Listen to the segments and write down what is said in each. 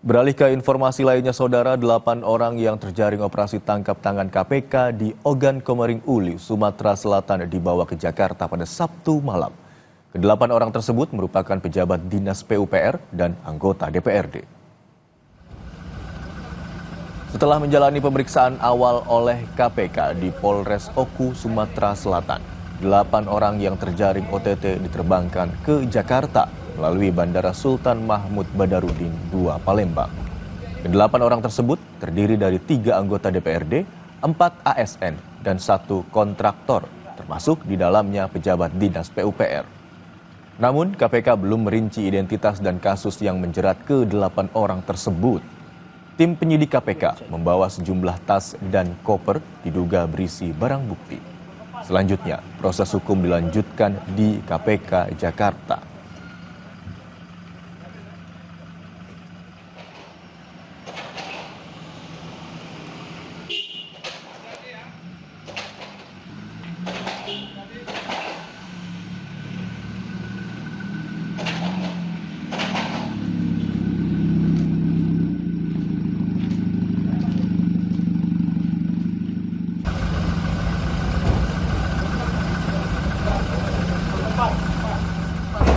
Beralih ke informasi lainnya, Saudara, 8 orang yang terjaring operasi tangkap tangan KPK di Ogan Komering Ulu, Sumatera Selatan dibawa ke Jakarta pada Sabtu malam. Kedelapan orang tersebut merupakan pejabat dinas PUPR dan anggota DPRD. Setelah menjalani pemeriksaan awal oleh KPK di Polres Oku, Sumatera Selatan, 8 orang yang terjaring OTT diterbangkan ke Jakarta melalui Bandara Sultan Mahmud Badarudin II Palembang. Kedelapan orang tersebut terdiri dari 3 anggota DPRD, 4 ASN, dan 1 kontraktor, termasuk di dalamnya pejabat dinas PUPR. Namun KPK belum merinci identitas dan kasus yang menjerat ke-8 orang tersebut. Tim penyidik KPK membawa sejumlah tas dan koper diduga berisi barang bukti. Selanjutnya, proses hukum dilanjutkan di KPK Jakarta.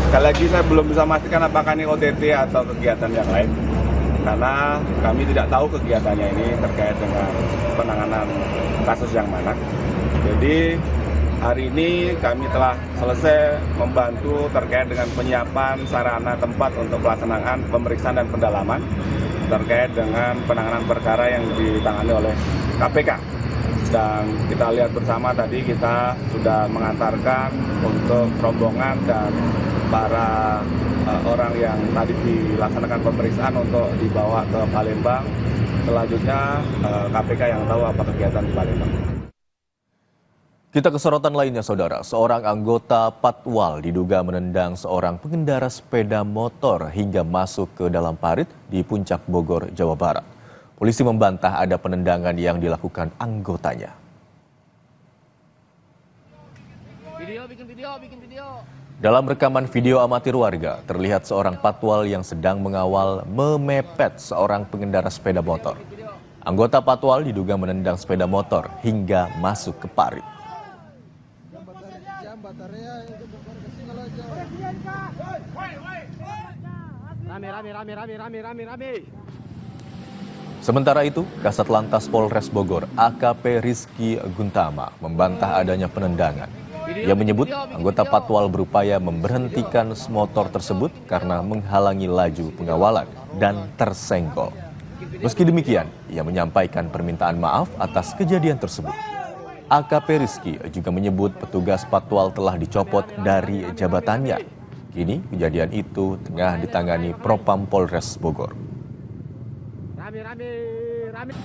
Sekali lagi saya belum bisa memastikan apakah ini OTT atau kegiatan yang lain, karena kami tidak tahu kegiatannya ini terkait dengan penanganan kasus yang mana. Jadi hari ini kami telah selesai membantu terkait dengan penyiapan sarana tempat untuk pelaksanaan pemeriksaan dan pendalaman terkait dengan penanganan perkara yang ditangani oleh KPK. Dan kita lihat bersama tadi kita sudah mengantarkan untuk rombongan dan para orang yang tadi dilaksanakan pemeriksaan untuk dibawa ke Palembang. Selanjutnya KPK yang tahu apa kegiatan di Palembang. Kita ke sorotan lainnya, Saudara. Seorang anggota Patwal diduga menendang seorang pengendara sepeda motor hingga masuk ke dalam parit di Puncak Bogor, Jawa Barat. Polisi membantah ada penendangan yang dilakukan anggotanya. Bikin video. Dalam rekaman video amatir warga, terlihat seorang patwal yang sedang mengawal memepet seorang pengendara sepeda motor. Anggota patwal diduga menendang sepeda motor hingga masuk ke parit. Rame. Sementara itu, Kasat Lantas Polres Bogor, AKP Rizky Guntama, membantah adanya penendangan. Ia menyebut anggota patwal berupaya memberhentikan motor tersebut karena menghalangi laju pengawalan dan tersenggol. Meski demikian, ia menyampaikan permintaan maaf atas kejadian tersebut. AKP Rizky juga menyebut petugas patwal telah dicopot dari jabatannya. Kini kejadian itu tengah ditangani Propam Polres Bogor. Rame.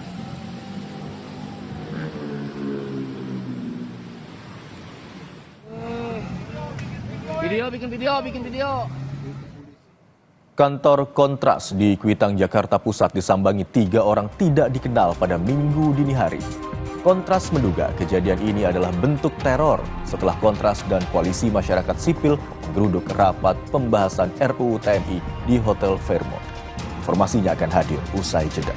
Bikin video. Kantor Kontras di Kuitang, Jakarta Pusat disambangi 3 orang tidak dikenal pada Minggu dini hari. Kontras menduga kejadian ini adalah bentuk teror setelah Kontras dan Koalisi Masyarakat Sipil menggeruduk rapat pembahasan RUU TNI di Hotel Fairmont. Informasinya akan hadir usai jeda.